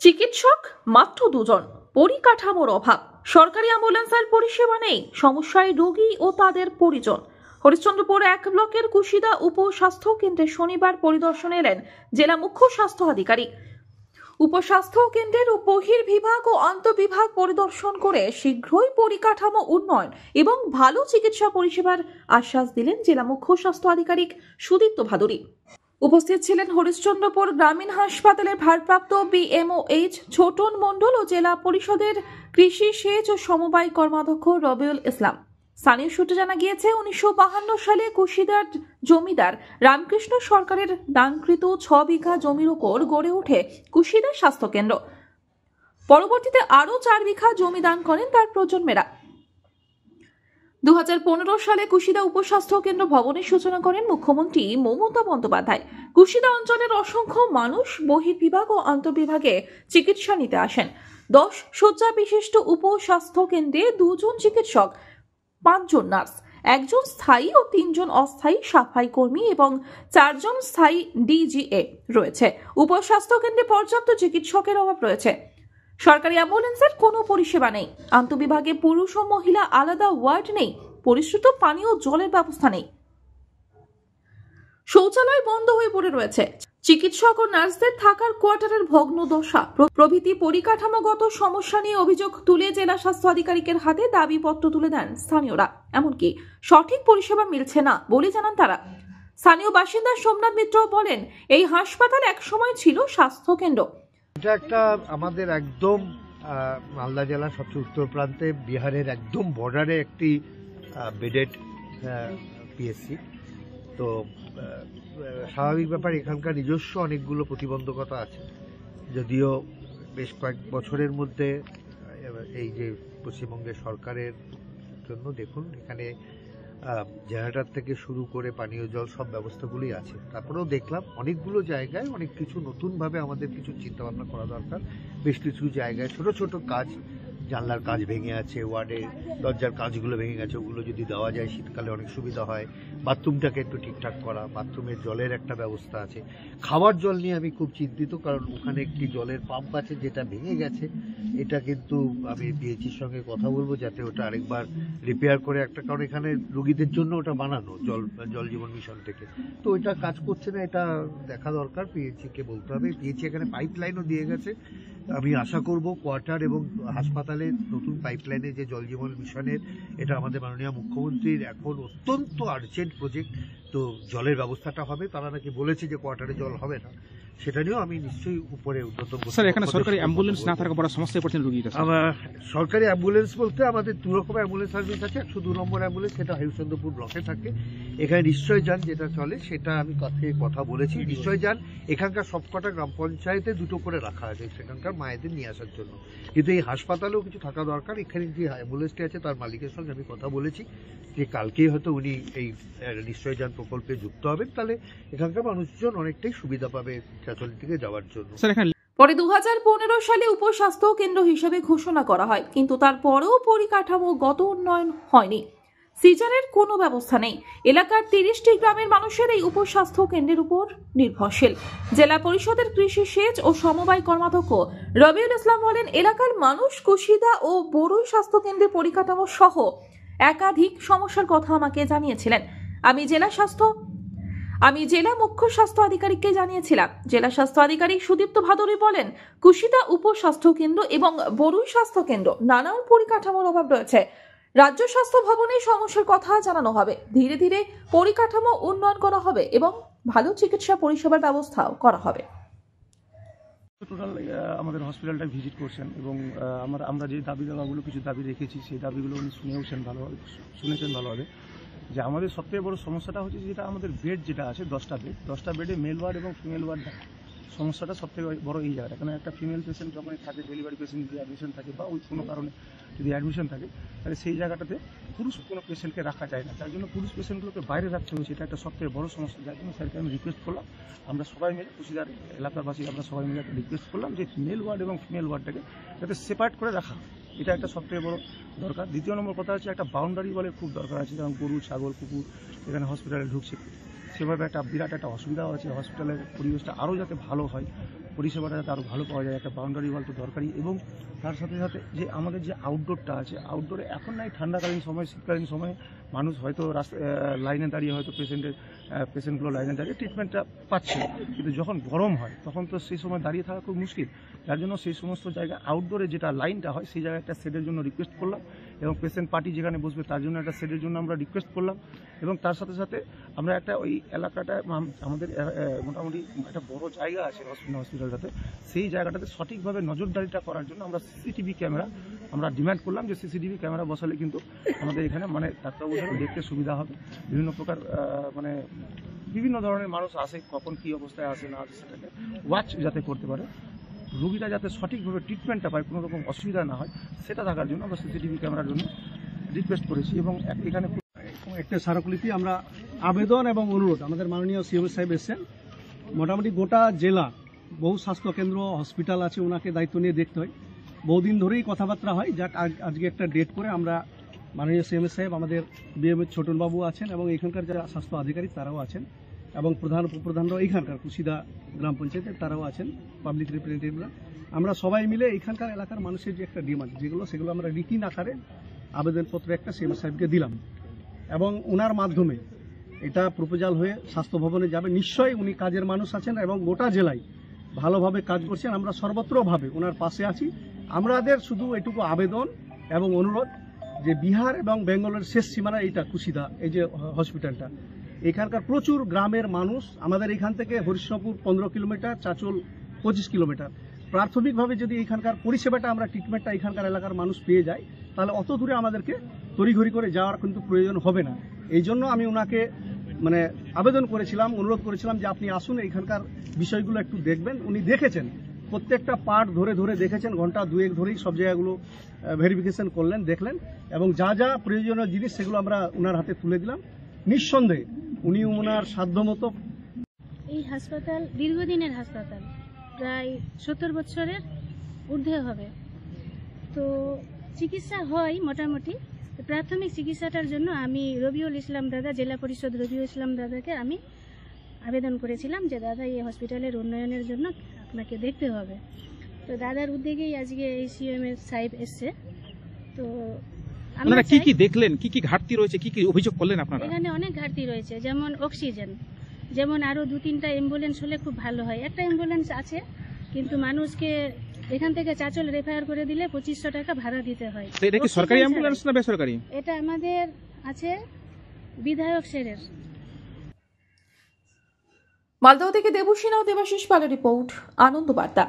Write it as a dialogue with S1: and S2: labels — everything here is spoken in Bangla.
S1: চিকিৎসক মাত্র 2 জন, পরিকাঠামোর অভাব, সরকারি অ্যাম্বুলেন্সের পরিষেবা নেই, সমস্যায় রোগী ও তাদের পরিজন। হরিশ্চন্দ্রপুর 1 ব্লকের কুশিদা উপস্বাস্থ্য কেন্দ্রে শনিবার পরিদর্শনে এলেন জেলা মুখ্য স্বাস্থ্য আধিকারিক। উপস্বাস্থ্য কেন্দ্রের বহির্বিভাগ ও আন্তঃবিভাগ পরিদর্শন করে শীঘ্রই পরিকাঠামো উন্নয়ন এবং ভালো চিকিৎসা পরিষেবার আশ্বাস দিলেন জেলা মুখ্য স্বাস্থ্য আধিকারিক সুদীপ্ত ভাদুরী। উপস্থিত ছিলেন হরিশ্চন্দ্রপুর গ্রামীণ হাসপাতালের ভারপ্রাপ্ত বিএমওএইচ ছোটন মণ্ডল ও জেলা পরিষদের কৃষি সেচ ও সমবায় কর্মাধ্যক্ষ রবিউল ইসলাম। স্থানীয় সূত্রে জানা গিয়েছে 1952 সালে কুশিদার জমিদার রামকৃষ্ণ সরকারের দানকৃত 6 বিঘা জমির উপর গড়ে ওঠে কুশিদা স্বাস্থ্যকেন্দ্র। পরবর্তীতে আরও 4 বিঘা জমি দান করেন তার প্রজন্মেরা। 2015 সালে কুশিদা উপস্বাস্থ্য কেন্দ্র ভবনের সূচনা করেন মুখ্যমন্ত্রী মমতা বন্দ্যোপাধ্যায়। কুশিদা অঞ্চলের অসংখ্য মানুষ বহির্বিভাগ ও আন্তঃবিভাগে চিকিৎসা নিতে আসেন। 10 শয্যা বিশিষ্ট উপস্বাস্থ্য কেন্দ্রে 2 জন চিকিৎসক, 5 জন নার্স, 1 জন স্থায়ী ও 3 জন অস্থায়ী সাফাই কর্মী এবং 4 জন স্থায়ী ডিজিএ রয়েছে। উপস্বাস্থ্য কেন্দ্রে পর্যাপ্ত চিকিৎসকের অভাব রয়েছে। সরকারি অ্যাম্বুলেন্সের কোনো পরিষেবা নেই। আন্তঃবিভাগে পুরুষ ও মহিলা আলাদা ওয়ার্ড নেই। পরিশ্রুত পানি ও জলের ব্যবস্থা নেই। শৌচালয় বন্ধ হয়ে পড়ে রয়েছে। চিকিৎসক ও নার্সদের থাকার কোয়ার্টারের ভগ্ন দশা প্রভৃতি পরিকাঠামোগত সমস্যা নিয়ে অভিযোগ তুলে জেলা স্বাস্থ্য আধিকারিকের হাতে দাবিপত্র তুলে দেন স্থানীয়রা। এমনকি সঠিক পরিষেবা মিলছে না বলে জানান তারা। স্থানীয় বাসিন্দা সোমনাথ মিত্র বলেন, এই হাসপাতাল একসময় ছিল স্বাস্থ্য কেন্দ্র।
S2: এটা একটা আমাদের একদম মালদা জেলার সবচেয়ে উত্তর প্রান্তে বিহারের একদম বর্ডারে একটি বেডেড পিএসসি। তো স্বাভাবিক ব্যাপার, এখানকার নিজস্ব অনেকগুলো প্রতিবন্ধকতা আছে। যদিও বেশ কয়েক বছরের মধ্যে এই যে পশ্চিমবঙ্গের সরকারের জন্য দেখুন এখানে জেনারেটর থেকে শুরু করে পানীয় জল সব ব্যবস্থাগুলোই আছে। তারপরেও দেখলাম অনেকগুলো জায়গায় অনেক কিছু নতুনভাবে আমাদের কিছু চিন্তাভাবনা করা দরকার। বেশ কিছু জায়গায় ছোট ছোট কাজ, জানলার কাজ ভেঙে আছে, ওয়ার্ডের দরজার কাজগুলো ভেঙে গেছে, ওগুলো যদি দেওয়া যায় শীতকালে অনেক সুবিধা হয়। বাথরুমটাকে একটু ঠিকঠাক করা, বাথরুমের জলের একটা ব্যবস্থা আছে। খাবার জল নিয়ে আমি খুব চিন্তিত, কারণ ওখানে একটি জলের পাম্প আছে যেটা ভেঙে গেছে। এটা কিন্তু আমি পিএইচির সঙ্গে কথা বলবো যাতে ওটা আরেকবার রিপেয়ার করে একটা, কারণ এখানে রোগীদের জন্য ওটা বানানো জল জীবন মিশন থেকে, তো ওইটা কাজ করছে না, এটা দেখা দরকার। পিএইচিকে বলতে হবে। পিএইচি এখানে পাইপ লাইনও দিয়ে গেছে। আমি আশা করব কোয়ার্টার এবং হাসপাতালে নতুন পাইপলাইনে যে জল জীবন মিশনের, এটা আমাদের মাননীয় মুখ্যমন্ত্রীর এখন অত্যন্ত আর্জেন্ট প্রজেক্ট। তো জলের ব্যবস্থাটা হবে। তারা নাকি বলেছে যে কোয়ার্টারে জল হবে না, সেটা নিয়েও আমি নিশ্চয়ই উপরে উদ্যোগ।
S3: স্যার, এখানে সরকারি অ্যাম্বুলেন্স না থাকার বড় সমস্যায় পড়ছেন রোগীরা।
S2: সরকারি অ্যাম্বুলেন্স বলতে আমাদের 2 রকম অ্যাম্বুলেন্স সার্ভিস আছে। 102 নম্বর অ্যাম্বুলেন্স, সেটা হরিশ্চন্দ্রপুর ব্লকে থাকে। এখানে নিশ্চয় যান যেটা চলে, সেটা আমি কথা বলেছি, নিশ্চয় যান। এখানকার সবকটা গ্রাম পঞ্চায়েতে 2টো করে রাখা আছে সেখানকার মায়েদের নিয়ে আসার জন্য। কিন্তু এই হাসপাতালেও কিছু থাকা দরকার। এখানে যে অ্যাম্বুলেন্সটি আছে তার মালিকের সঙ্গে আমি কথা বলেছি যে কালকেই হয়তো উনি এই নিশ্চয় যান প্রকল্পে যুক্ত হবেন, তাহলে এখানকার মানুষজন অনেকটাই সুবিধা পাবে চাচল থেকে যাওয়ার জন্য।
S1: পরে 2015 সালে উপস্বাস্থ্য কেন্দ্র হিসেবে ঘোষণা করা হয়, কিন্তু তারপরেও পরিকাঠামোগত উন্নয়ন হয়নি। সিজারের কোনো ব্যবস্থা নেই। এলাকার 30টি গ্রামের মানুষের এই উপস্বাস্থ্য কেন্দ্রের উপর নির্ভরশীল। জেলা পরিষদের কৃষি সেচ ও সমবায় কর্মাধ্যক্ষ রবিউল ইসলাম বলেন, এলাকার মানুষ কুশিদা ও বড়ুই স্বাস্থ্য কেন্দ্রের পরিকাঠামো সহ একাধিক সমস্যার কথা আমাকে জানিয়েছিলেন। আমি জেলা মুখ্য স্বাস্থ্য আধিকারিককে জানিয়েছিলাম। জেলা স্বাস্থ্য আধিকারিক সুদীপ্ত ভাদুরী বলেন, কুশিদা উপস্বাস্থ্য কেন্দ্র এবং বড়ুই স্বাস্থ্য কেন্দ্র নানান পরিকাঠামোর অভাব রয়েছে। রাজ্য স্বাস্থ্য ভবনে সমস্যার কথা জানানো হবে। ধীরে ধীরে পরিকাঠামো উন্নয়ন করা হবে এবং ভালো চিকিৎসা পরিষেবার ব্যবস্থাও করা হবে।
S4: টোটাল আমাদের হসপিটালটা ভিজিট করছেন এবং আমরা যে দাবিগুলো কিছু দাবি রেখেছি সেই দাবিগুলো উনি শুনেছেন ভালোভাবে। যে আমাদের সবথেকে বড় সমস্যাটা হচ্ছে যেটা আমাদের বেড যেটা আছে 10টা বেডে মেল ওয়ার্ড এবং ফিমেল ওয়ার্ড সমস্যাটা সবথেকে বড় এই জায়গাটা। কারণ একটা ফিমেল পেশেন্ট যখনই থাকে, ডেলিভারি পেশেন্ট যদি অ্যাডমিশন থাকে বা ওই কোনো কারণে যদি অ্যাডমিশন থাকে, তাহলে সেই জায়গাটাতে পুরুষ কোনো পেশেন্টকে রাখা যায় না। তার জন্য পুরুষ পেশেন্টগুলোকে বাইরে রাখতে হবে, সেটা একটা সবথেকে বড় সমস্যা। যার জন্য স্যারকে আমি রিকোয়েস্ট করলাম, আমরা সবাই মিলে কুশিদার এলাকাবাসী আমরা সবাই মিলে একটা রিকোয়েস্ট করলাম যে মেল ওয়ার্ড এবং ফিমেল ওয়ার্ডটাকে যাতে সেপারেট করে রাখা, এটা একটা সবথেকে বড় দরকার। দ্বিতীয় নম্বর কথা হচ্ছে একটা বাউন্ডারি বলে খুব দরকার আছে, যেমন গরু, ছাগল, কুকুর এখানে হসপিটালে ঢুকছে, সেভাবে একটা বিরাট একটা অসুবিধাও আছে। হসপিটালের পরিবেশটা আরও যাতে ভালো হয়, পরিষেবাটা যাতে আরও ভালো পাওয়া যায়, একটা বাউন্ডারি ওয়াল তো দরকারি। এবং তার সাথে সাথে যে আমাদের যে আউটডোরটা আছে, আউটডোরে এখন নাই ঠান্ডাকালীন সময়, শীতকালীন সময়ে মানুষ হয়তো লাইনে দাঁড়িয়ে হয়তো পেশেন্টগুলো লাইনে দাঁড়িয়ে ট্রিটমেন্টটা পাচ্ছে, কিন্তু যখন গরম হয় তখন তো সেই সময় দাঁড়িয়ে থাকা খুব মুশকিল। যার জন্য সেই সমস্ত জায়গায় আউটডোরে যেটা লাইনটা হয় সেই জায়গায় একটা শেডের জন্য রিকোয়েস্ট করলাম, এবং পেশেন্ট পার্টি যেখানে বসবে তার জন্য একটা শেডের জন্য আমরা রিকোয়েস্ট করলাম। এবং তার সাথে সাথে আমরা একটা ওই এলাকাটা আমাদের মোটামুটি একটা বড় জায়গা আছে হসপিটালটাতে, সেই জায়গাটাতে সঠিকভাবে নজরদারিটা করার জন্য আমরা সিসিটিভি ক্যামেরা আমরা ডিমান্ড করলাম, যে সিসিটিভি ক্যামেরা বসালে কিন্তু আমাদের এখানে মানে ডাক্তারবাবুদের দেখতে সুবিধা হবে। বিভিন্ন প্রকার মানে বিভিন্ন ধরনের মানুষ আসে, কখন কী অবস্থায় আসে না আসে সেটাকে ওয়াচ যাতে করতে পারে, রোগীরা যাতে সঠিকভাবে ট্রিটমেন্টটা পায়, কোনো রকম অসুবিধা না হয়, সেটা থাকার জন্য আমরা সিসিটিভি ক্যামেরার জন্য রিকোয়েস্ট করেছি। এবং এখানে
S5: একটা স্মারকলিপি আমরা আবেদন এবং অনুরোধ, আমাদের মাননীয় সিএম সাহেব এসেছেন, মোটামুটি গোটা জেলা বহু স্বাস্থ্যকেন্দ্র হসপিটাল আছে, ওনাকে দায়িত্ব নিয়ে দেখতে হয়, বহুদিন ধরেই কথাবার্তা হয়, যাক আজকে একটা ডেট করে আমরা মাননীয় সিএম সাহেব, আমাদের বিএমএর ছোটনবাবু আছেন এবং এখানকার যারা স্বাস্থ্য আধিকারিক তারাও আছেন, এবং প্রধান উপপ্রধানরাও এইখানকার কুশিদা গ্রাম পঞ্চায়েতের তারাও আছেন, পাবলিক রিপ্রেজেন্টেটিভরা, আমরা সবাই মিলে এইখানকার এলাকার মানুষের যে একটা ডিমান্ড সেগুলো আমরা রিটিন আকারে আবেদনপত্র একটা সিএম সাহেবকে দিলাম, এবং ওনার মাধ্যমে এটা প্রপোজাল হয়ে স্বাস্থ্য ভবনে যাবে। নিশ্চয়ই উনি কাজের মানুষ আছেন এবং গোটা জেলায় ভালোভাবে কাজ করছেন, আমরা সর্বত্রভাবে ওনার পাশে আছি। আমাদের শুধু এটুকু আবেদন এবং অনুরোধ যে বিহার এবং বেঙ্গলের শেষ সীমানা এইটা কুশিদা, এই যে হসপিটালটা, এখানকার প্রচুর গ্রামের মানুষ, আমাদের এখান থেকে হরিশনপুর 15 কিলোমিটার, চাচল 25 কিলোমিটার, প্রাথমিকভাবে যদি এখানকার পরিষেবাটা আমরা ট্রিটমেন্টটা এখানকার এলাকার মানুষ পেয়ে যায়, তাহলে অত দূরে আমাদেরকে তড়িঘড়ি করে যাওয়ার কিন্তু প্রয়োজন হবে না। এই জন্য আমি ওনাকে মানে আবেদন করেছিলাম, অনুরোধ করেছিলাম যে আপনি আসুন, এখানকার বিষয়গুলো একটু দেখবেন। উনি দেখেছেন, প্রত্যেকটা পার্ট ধরে ধরে দেখেছেন, ঘন্টা দুয়েক ধরেই সব জায়গাগুলো ভেরিফিকেশন করলেন, দেখলেন, এবং যা যা প্রয়োজনীয় জিনিস সেগুলো আমরা ওনার হাতে তুলে দিলাম। নিঃসন্দেহে উনি ওনার সাধ্যমতো।
S6: এই হাসপাতাল দীর্ঘদিনের হাসপাতাল, প্রায় 70 বছরের ঊর্ধ্বে হবে, তো চিকিৎসা হয় মোটামুটি। প্রাথমিক চিকিৎসাটার জন্য আমি রবিউল ইসলাম দাদা, জেলা পরিষদ রবিউল ইসলাম দাদাকে আমি আবেদন করেছিলাম যে দাদা এই হসপিটালের উন্নয়নের জন্য আপনাকে দেখতে হবে। তো দাদার উদ্যোগেই আজকে এই সিএম সাহেব এসছে। তো
S3: আপনারা কি কি দেখলেন, কি কি ঘাটতি রয়েছে, কি কি অভিযোগ করলেন আপনারা?
S6: এখানে অনেক ঘাটতি রয়েছে, যেমন অক্সিজেন, যেমন আরো 2-3টা অ্যাম্বুলেন্স হলে খুব ভালো হয়। একটা অ্যাম্বুলেন্স আছে, কিন্তু মানুষকে এখান থেকে চাচল রেফার করে দিলে 2500 টাকা ভাড়া দিতে হয়।
S3: এটা কি সরকারি অ্যাম্বুলেন্স না বেসরকারি?
S6: এটা আমাদের আছে বিধায়ক শেরের।
S1: মালদহ থেকে দেবুসিনা ও দেবাশিস পালের রিপোর্ট, আনন্দ বার্তা।